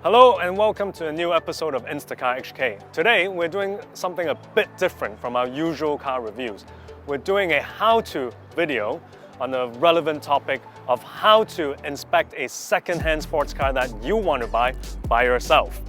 Hello and welcome to a new episode of Instacar HK. Today we're doing something a bit different from our usual car reviews. We're doing a how-to video on the relevant topic of how to inspect a second-hand sports car that you want to buy by yourself.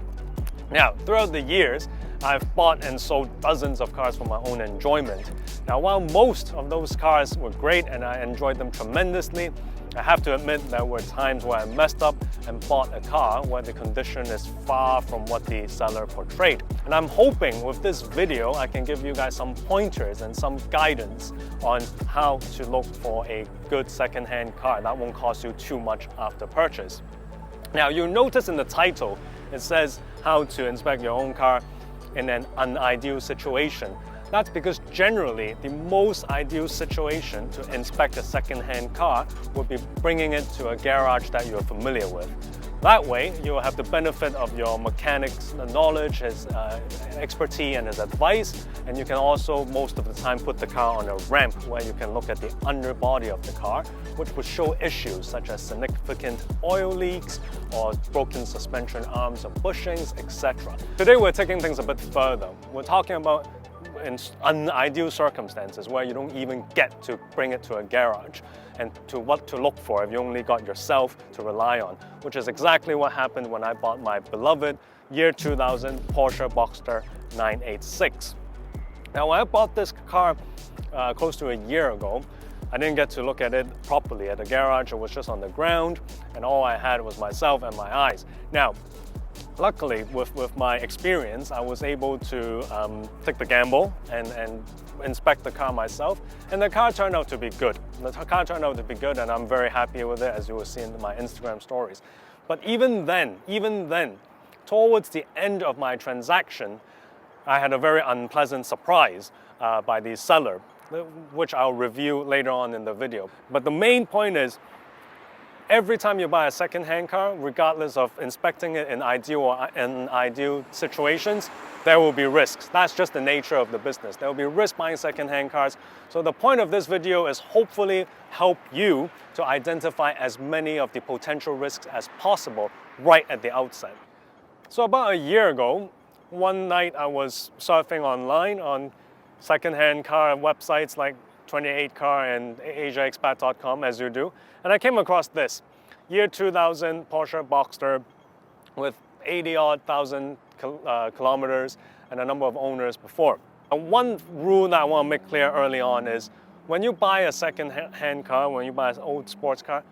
Now, throughout the years, I've bought and sold dozens of cars for my own enjoyment. Now, while most of those cars were great and I enjoyed them tremendously, I have to admit there were times where I messed up and bought a car where the condition is far from what the seller portrayed. And I'm hoping with this video I can give you guys some pointers and some guidance on how to look for a good second-hand car that won't cost you too much after purchase. Now, you'll notice in the title it says how to inspect your own car in an unideal situation. That's because generally the most ideal situation to inspect a second-hand car would be bringing it to a garage that you're familiar with. That way, you'll have the benefit of your mechanic's knowledge, his expertise and his advice, and you can also most of the time put the car on a ramp where you can look at the underbody of the car, which would show issues such as significant oil leaks or broken suspension arms or bushings, etc. Today we're taking things a bit further. We're talking about in unideal circumstances where you don't even get to bring it to a garage and to what to look for if you only got yourself to rely on, which is exactly what happened when I bought my beloved year 2000 Porsche Boxster 986. Now, when I bought this car close to a year ago, I didn't get to look at it properly at the garage. It was just on the ground and all I had was myself and my eyes. Now, luckily, with my experience, I was able to take the gamble and inspect the car myself, and the car turned out to be good. The car turned out to be good, and I'm very happy with it, as you will see in my Instagram stories. But even then, towards the end of my transaction, I had a very unpleasant surprise by the seller, which I'll review later on in the video. But the main point is, every time you buy a second-hand car, regardless of inspecting it in ideal or unideal situations, there will be risks. That's just the nature of the business. There will be risk buying second-hand cars. So the point of this video is hopefully help you to identify as many of the potential risks as possible right at the outset. So about a year ago, one night I was surfing online on second-hand car websites like 28car and asiaexpat.com, as you do, and I came across this year 2000 Porsche Boxster with 80-odd thousand kilometers and a number of owners before. And one rule that I want to make clear early on is when you buy a second-hand car, when you buy an old sports car,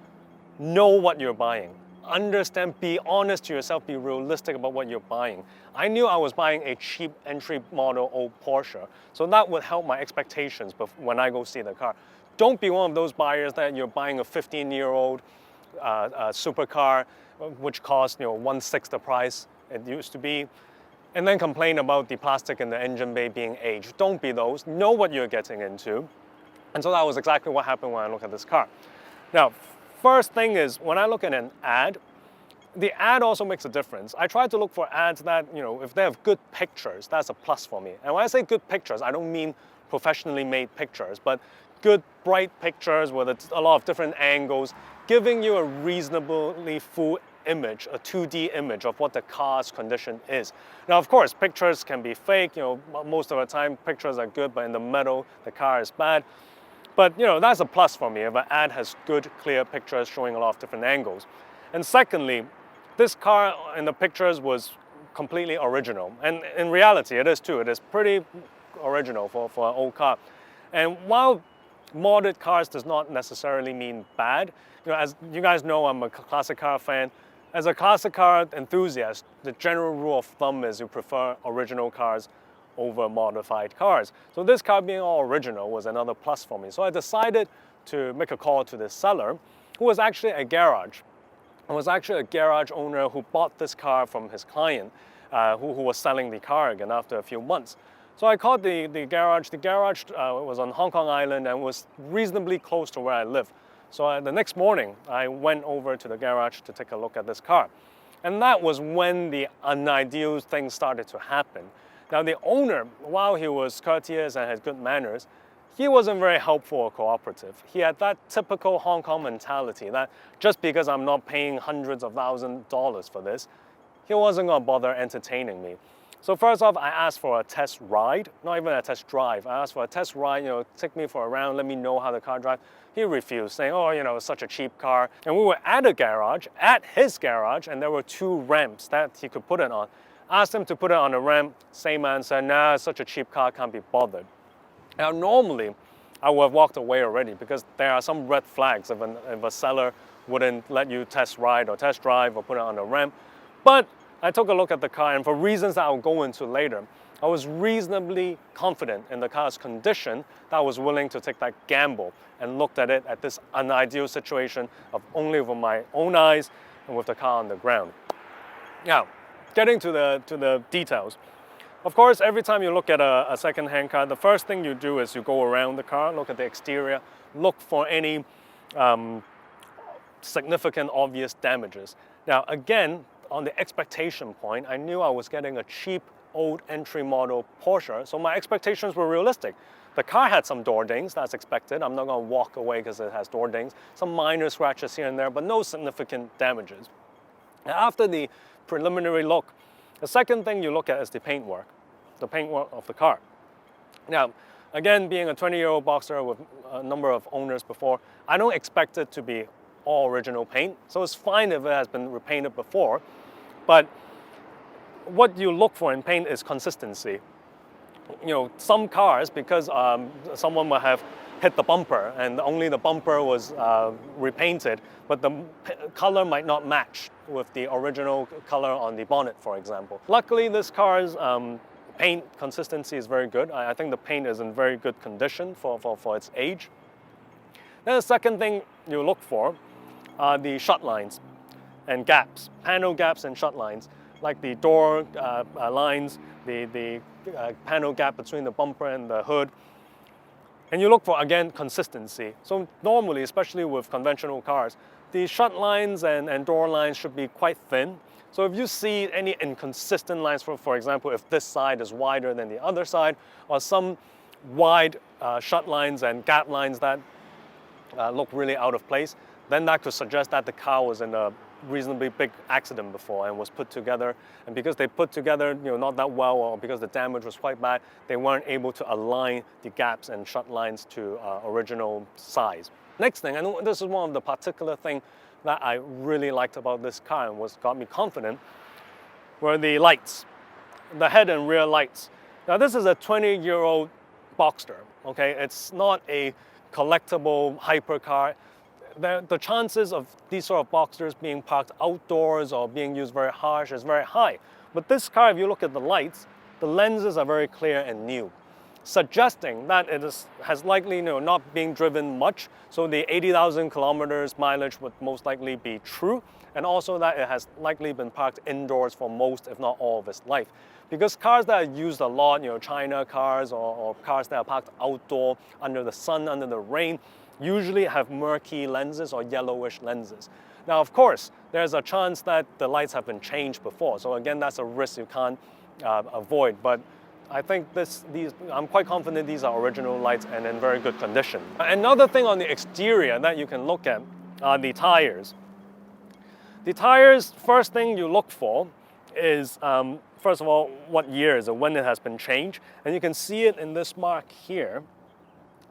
know what you're buying. Understand, be honest to yourself, be realistic about what you're buying. I knew I was buying a cheap entry model old Porsche, so that would help my expectations when I go see the car. Don't be one of those buyers that you're buying a 15-year-old supercar, which costs 1/6 the price it used to be, and then complain about the plastic in the engine bay being aged. Don't be those. Know what you're getting into. And so that was exactly what happened when I looked at this car. Now, first thing is, when I look at an ad, the ad also makes a difference. I try to look for ads that, if they have good pictures, that's a plus for me. And when I say good pictures, I don't mean professionally made pictures, but good, bright pictures with a lot of different angles, giving you a reasonably full image, a 2D image of what the car's condition is. Now, of course, pictures can be fake. Most of the time, pictures are good, but in the middle, the car is bad. But that's a plus for me if an ad has good, clear pictures showing a lot of different angles. And secondly, this car in the pictures was completely original. And in reality, it is too. It is pretty original for an old car. And while modded cars does not necessarily mean bad, as you guys know, I'm a classic car fan. As a classic car enthusiast, the general rule of thumb is you prefer original cars over modified cars. So this car being all original was another plus for me. So I decided to make a call to this seller, who was actually a garage. It was actually a garage owner who bought this car from his client, who was selling the car again after a few months. So I called the garage. The garage was on Hong Kong Island and was reasonably close to where I live. So the next morning, I went over to the garage to take a look at this car. And that was when the unideal things started to happen. Now, the owner, while he was courteous and had good manners, he wasn't very helpful or cooperative. He had that typical Hong Kong mentality that just because I'm not paying hundreds of thousands of dollars for this, he wasn't going to bother entertaining me. So first off, I asked for a test ride, not even a test drive. I asked for a test ride, take me for a round, let me know how the car drives. He refused, saying, oh, it's such a cheap car. And we were at a garage, at his garage, and there were 2 ramps that he could put it on. Asked him to put it on a ramp, same man said, nah, it's such a cheap car, can't be bothered. Now normally, I would have walked away already because there are some red flags if a seller wouldn't let you test ride or test drive or put it on a ramp. But I took a look at the car, and for reasons that I'll go into later, I was reasonably confident in the car's condition that I was willing to take that gamble and looked at it at this unideal situation of only with my own eyes and with the car on the ground. Now, getting to the details. Of course, every time you look at a second-hand car, the first thing you do is you go around the car, look at the exterior, look for any significant, obvious damages. Now, again, on the expectation point, I knew I was getting a cheap, old entry model Porsche, so my expectations were realistic. The car had some door dings, that's expected. I'm not going to walk away because it has door dings. Some minor scratches here and there, but no significant damages. Now, after the preliminary look, the second thing you look at is the paintwork of the car. Now, again, being a 20-year-old Boxster with a number of owners before, I don't expect it to be all original paint, so it's fine if it has been repainted before, but what you look for in paint is consistency. Some cars, because someone will have hit the bumper and only the bumper was repainted, but the color might not match with the original color on the bonnet, for example. Luckily, this car's paint consistency is very good. I think the paint is in very good condition for its age. Then the second thing you look for are the shut lines and gaps, panel gaps and shut lines, like the door lines, the panel gap between the bumper and the hood. And you look for, again, consistency. So normally, especially with conventional cars, the shut lines and door lines should be quite thin. So if you see any inconsistent lines, for example, if this side is wider than the other side, or some wide shut lines and gap lines that look really out of place, then that could suggest that the car was in a reasonably big accident before and was put together. And because they put together not that well, or because the damage was quite bad, they weren't able to align the gaps and shut lines to original size. Next thing, and this is one of the particular things that I really liked about this car and got me confident, were the lights, the head and rear lights. Now this is a 20-year-old Boxster, okay? It's not a collectible hypercar. The chances of these sort of Boxsters being parked outdoors or being used very harsh is very high. But this car, if you look at the lights, the lenses are very clear and new, suggesting that it has likely not being driven much, so the 80,000 kilometers mileage would most likely be true, and also that it has likely been parked indoors for most, if not all, of its life. Because cars that are used a lot, China cars or cars that are parked outdoor, under the sun, under the rain, usually have murky lenses or yellowish lenses. Now, of course, there's a chance that the lights have been changed before, so again, that's a risk you can't avoid, but I think I'm quite confident these are original lights and in very good condition. Another thing on the exterior that you can look at are the tires. The tires, first thing you look for is, first of all, what year is it, when it has been changed, and you can see it in this mark here,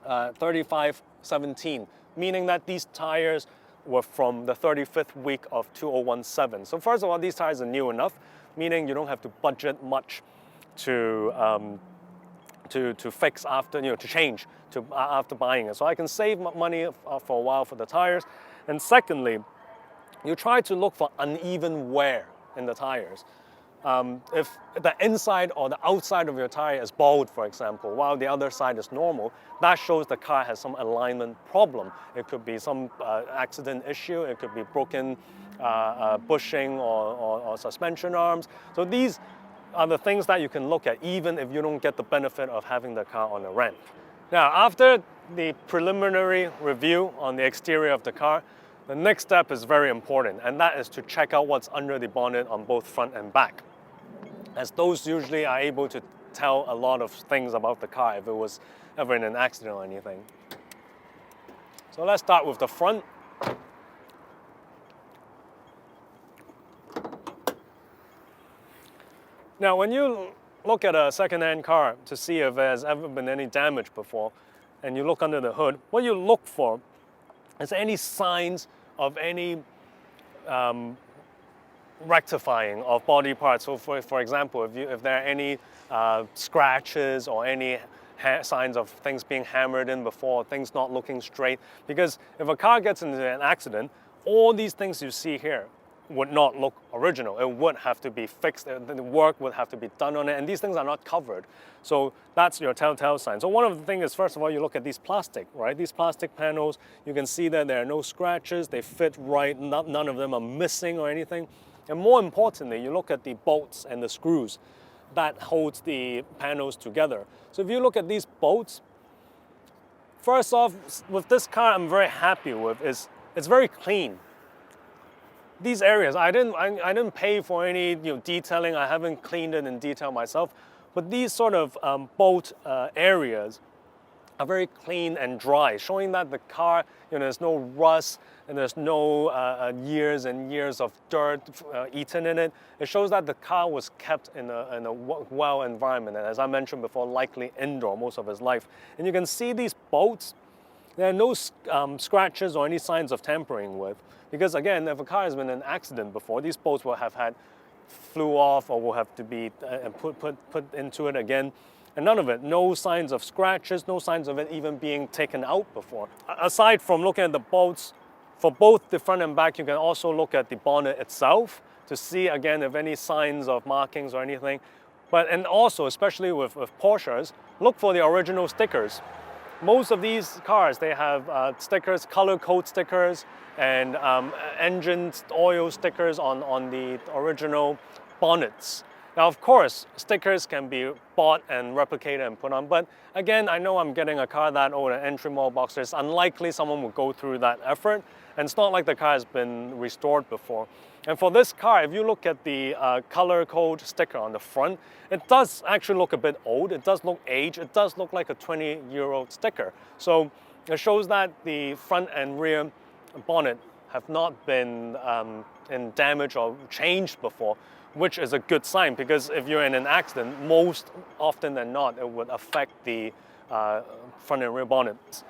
3517, meaning that these tires were from the 35th week of 2017. So first of all, these tires are new enough, meaning you don't have to budget much to fix after, to change after buying it. So I can save money for a while for the tires. And secondly, you try to look for uneven wear in the tires. If the inside or the outside of your tire is bald, for example, while the other side is normal, that shows the car has some alignment problem. It could be some accident issue, it could be broken bushing or suspension arms. So these are the things that you can look at, even if you don't get the benefit of having the car on a ramp. Now, after the preliminary review on the exterior of the car, the next step is very important, and that is to check out what's under the bonnet on both front and back, as those usually are able to tell a lot of things about the car if it was ever in an accident or anything. So let's start with the front. Now, when you look at a second-hand car to see if there's ever been any damage before, and you look under the hood, what you look for is any signs of any rectifying of body parts. So for example, if there are any scratches or any signs of things being hammered in before, things not looking straight. Because if a car gets into an accident, all these things you see here would not look original. It would have to be fixed, the work would have to be done on it, and these things are not covered. So that's your telltale sign. So one of the things is, first of all, you look at these plastic, right? These plastic panels, you can see that there are no scratches, they fit right, none of them are missing or anything. And more importantly, you look at the bolts and the screws that holds the panels together. So if you look at these bolts, first off, with this car I'm very happy with is it's very clean. These areas, I didn't pay for any detailing. I haven't cleaned it in detail myself, but these sort of bolt areas are very clean and dry, showing that the car, there's no rust and there's no years and years of dirt eaten in it. It shows that the car was kept in a well environment, and as I mentioned before, likely indoor most of its life. And you can see these bolts. There are no scratches or any signs of tampering with, because again, if a car has been in an accident before, these bolts will have flew off or will have to be put into it again. And none of it, no signs of scratches, no signs of it even being taken out before. Aside from looking at the bolts, for both the front and back, you can also look at the bonnet itself to see again if any signs of markings or anything. And also, especially with Porsches, look for the original stickers. Most of these cars, they have stickers, color code stickers, and engine oil stickers on the original bonnets. Now, of course, stickers can be bought and replicated and put on, but again, I know I'm getting a car that old, an entry model Boxster. It's unlikely someone would go through that effort, and it's not like the car has been restored before. And for this car, if you look at the color code sticker on the front, it does actually look a bit old. It does look aged. It does look like a 20-year-old sticker. So it shows that the front and rear bonnet have not been in damage or changed before, which is a good sign, because if you're in an accident, most often than not, it would affect the front and rear bonnets.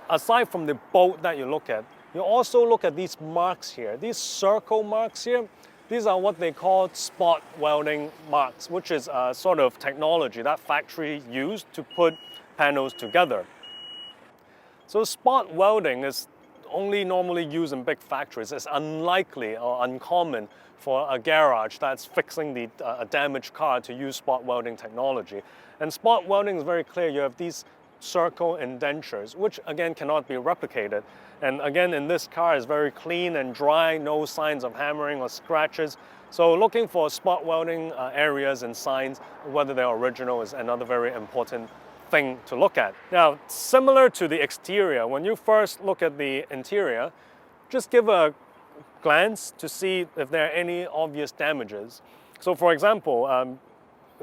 Aside from the bolt that you look at, you also look at these marks here, these circle marks here. These are what they call spot welding marks, which is a sort of technology that factory used to put panels together. So spot welding is only normally used in big factories. It's unlikely or uncommon for a garage that's fixing a damaged car to use spot welding technology. And spot welding is very clear. You have these circle indentures, which again cannot be replicated. And again, in this car is very clean and dry, no signs of hammering or scratches. So looking for spot welding areas and signs, whether they're original, is another very important thing to look at. Now, similar to the exterior, when you first look at the interior, just give a glance to see if there are any obvious damages. So for example,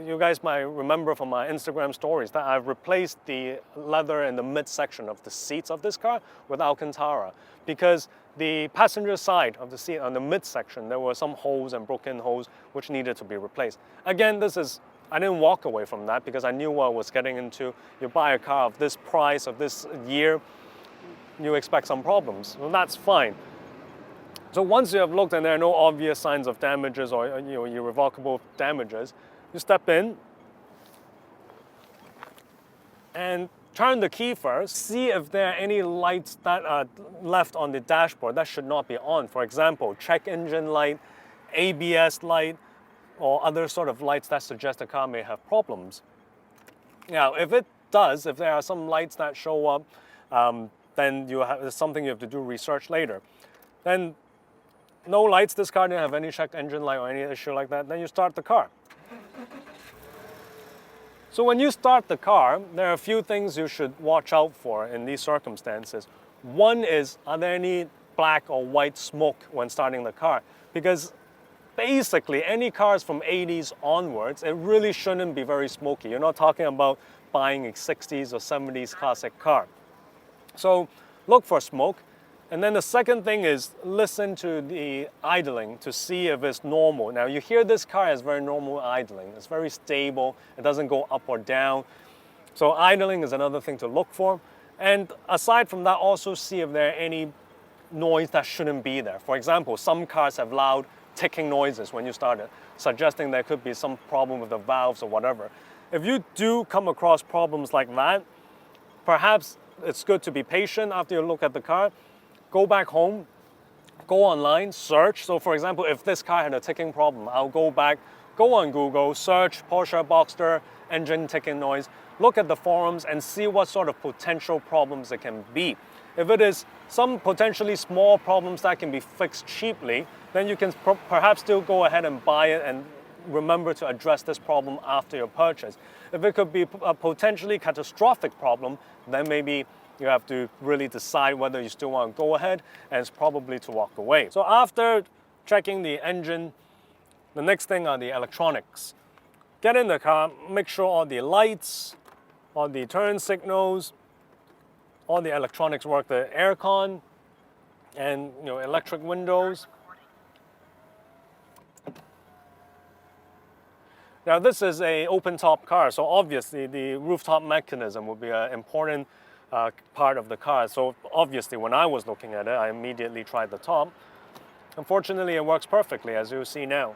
you guys might remember from my Instagram stories that I've replaced the leather in the midsection of the seats of this car with Alcantara, because the passenger side of the seat on the midsection, there were some holes and broken holes which needed to be replaced. Again, I didn't walk away from that because I knew what I was getting into. You buy a car of this price, of this year, you expect some problems. Well, that's fine. So once you have looked and there are no obvious signs of damages or irrevocable damages, you step in and turn the key first. See if there are any lights that are left on the dashboard that should not be on. For example, check engine light, ABS light, or other sort of lights that suggest the car may have problems. Now, if it does, if there are some lights that show up, then it's something you have to do research later. Then no lights, this car didn't have any check engine light or any issue like that, then you start the car. So when you start the car, there are a few things you should watch out for in these circumstances. One is, are there any black or white smoke when starting the car? Because basically, any cars from 80s onwards, it really shouldn't be very smoky. You're not talking about buying a 60s or 70s classic car. So look for smoke. And then the second thing is listen to the idling to see if it's normal. Now you hear this car has very normal idling. It's very stable. It doesn't go up or down. So idling is another thing to look for. And aside from that, also see if there are any noise that shouldn't be there. For example, some cars have loud ticking noises when you start it, suggesting there could be some problem with the valves or whatever. If you do come across problems like that, perhaps it's good to be patient after you look at the car. Go back home, go online, search. So for example, if this car had a ticking problem, I'll go back, go on Google, search Porsche Boxster engine ticking noise, look at the forums and see what sort of potential problems it can be. If it is some potentially small problems that can be fixed cheaply, then you can perhaps still go ahead and buy it and remember to address this problem after your purchase. If it could be a potentially catastrophic problem, then maybe you have to really decide whether you still want to go ahead, and it's probably to walk away. So after checking the engine, the next thing are the electronics. Get in the car, make sure all the lights, all the turn signals, all the electronics work, the aircon, and electric windows. Now this is an open top car, so obviously the rooftop mechanism would be an important part of the car. So obviously when I was looking at it, I immediately tried the top. Unfortunately, it works perfectly, as you see now.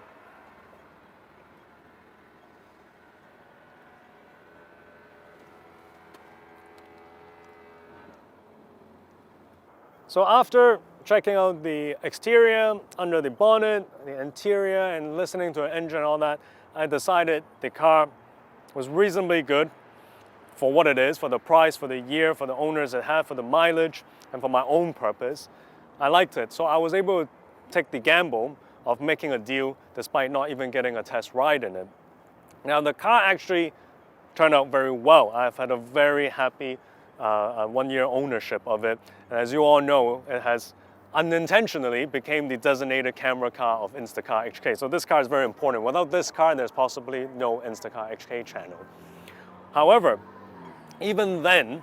So after checking out the exterior, under the bonnet, the interior, and listening to the engine and all that, I decided the car was reasonably good for what it is, for the price, for the year, for the owners it had, for the mileage, and for my own purpose. I liked it, so I was able to take the gamble of making a deal despite not even getting a test ride in it. Now the car actually turned out very well. I've had a very happy 1-year ownership of it. And as you all know, it has unintentionally became the designated camera car of Instacar HK. So this car is very important. Without this car, there's possibly no Instacar HK channel. However, even then,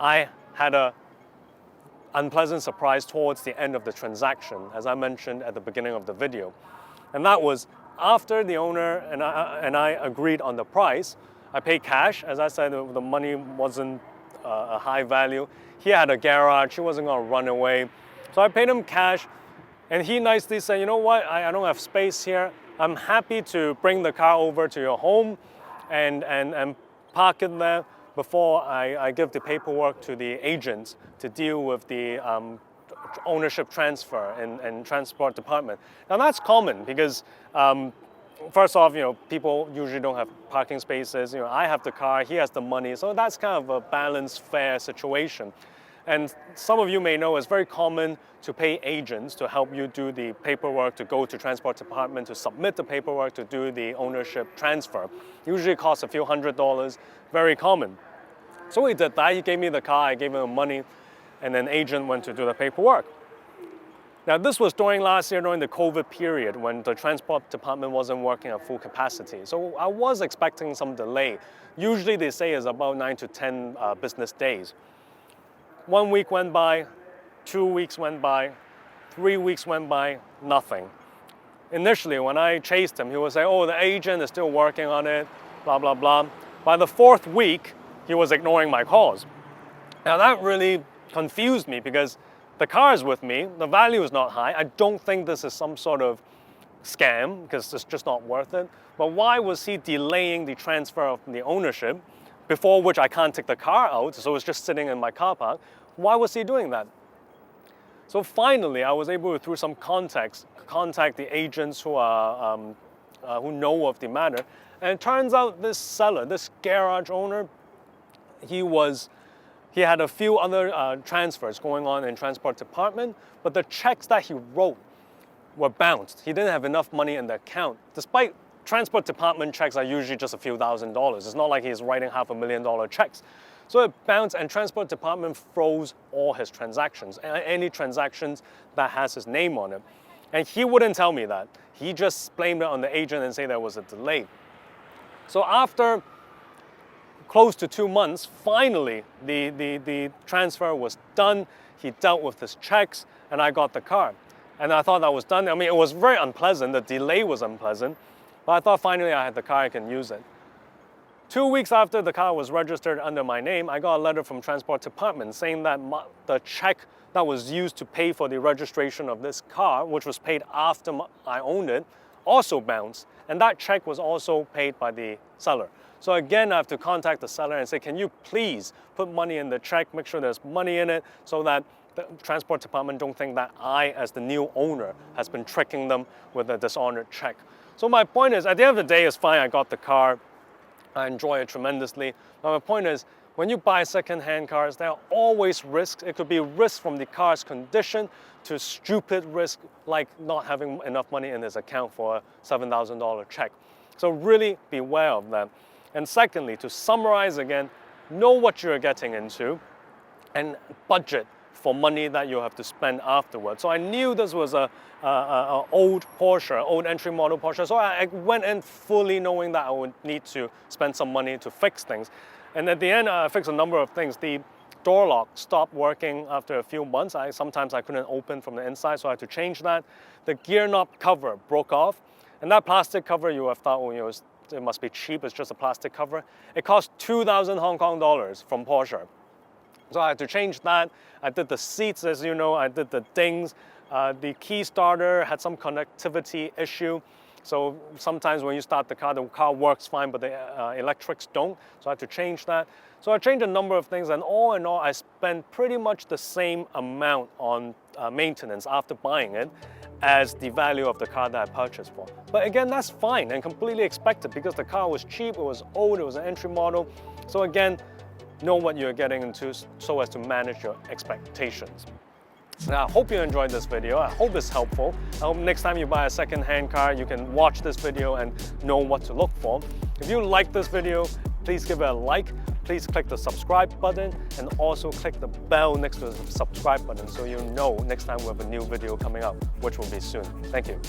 I had an unpleasant surprise towards the end of the transaction, as I mentioned at the beginning of the video. And that was after the owner and I agreed on the price. I paid cash. As I said, the money wasn't a high value. He had a garage. He wasn't going to run away. So I paid him cash. And he nicely said, you know what, I don't have space here. I'm happy to bring the car over to your home and park it there before I give the paperwork to the agents to deal with the ownership transfer and transport department. Now that's common because first off, people usually don't have parking spaces. I have the car, he has the money, so that's kind of a balanced, fair situation. And some of you may know it's very common to pay agents to help you do the paperwork, to go to transport department, to submit the paperwork, to do the ownership transfer. Usually it costs a few $100s, very common. So he did that, he gave me the car, I gave him the money, and then agent went to do the paperwork. Now this was during last year, during the COVID period, when the transport department wasn't working at full capacity. So I was expecting some delay. Usually they say it's about 9 to 10 business days. 1 week went by, 2 weeks went by, 3 weeks went by, nothing. Initially, when I chased him, he would say, oh, the agent is still working on it, blah, blah, blah. By the 4th week, he was ignoring my calls. Now that really confused me because the car is with me, the value is not high. I don't think this is some sort of scam because it's just not worth it. But why was he delaying the transfer of the ownership, before which I can't take the car out, so it's just sitting in my car park? Why was he doing that? So finally, I was able to, through some context, contact the agents who know of the matter. And it turns out this seller, this garage owner, he had a few other transfers going on in transport department, but the checks that he wrote were bounced. He didn't have enough money in the account, despite transport department checks are usually just a few $1,000s. It's not like he's writing $500,000 checks. So it bounced, and transport department froze all his transactions, any transactions that has his name on it. And he wouldn't tell me that. He just blamed it on the agent and say there was a delay. So after close to 2 months, finally the transfer was done. he dealt with his checks, and I got the car. And I thought that was done. I mean, it was very unpleasant. The delay was unpleasant. But I thought finally I had the car, I can use it. 2 weeks after the car was registered under my name, I got a letter from Transport Department saying that the check that was used to pay for the registration of this car, which was paid after I owned it, also bounced. And that check was also paid by the seller. So again, I have to contact the seller and say, can you please put money in the check, make sure there's money in it so that the Transport Department don't think that I, as the new owner, has been tricking them with a dishonored check. So my point is, at the end of the day, it's fine, I got the car. I enjoy it tremendously. But my point is, when you buy second-hand cars, there are always risks. It could be risks from the car's condition to stupid risk like not having enough money in his account for a $7,000 check. So really beware of that. And secondly, to summarize again, know what you're getting into and budget for money that you have to spend afterwards. So I knew this was a old Porsche, old entry model Porsche. So I went in fully knowing that I would need to spend some money to fix things. And at the end, I fixed a number of things. The door lock stopped working after a few months. Sometimes I couldn't open from the inside, so I had to change that. The gear knob cover broke off. And that plastic cover, you have thought, well, it must be cheap, it's just a plastic cover. It cost 2,000 Hong Kong dollars from Porsche. So I had to change that. I did the seats, as you know, I did the dings. The key starter had some connectivity issue. So sometimes when you start the car works fine, but the electrics don't. So I had to change that. So I changed a number of things, and all in all, I spent pretty much the same amount on maintenance after buying it as the value of the car that I purchased for. But again, that's fine and completely expected because the car was cheap, it was old, it was an entry model. So again, know what you're getting into so as to manage your expectations. Now, I hope you enjoyed this video. I hope it's helpful. I hope next time you buy a second-hand car, you can watch this video and know what to look for. If you like this video, please give it a like. Please click the subscribe button and also click the bell next to the subscribe button so you know next time we have a new video coming up, which will be soon. Thank you.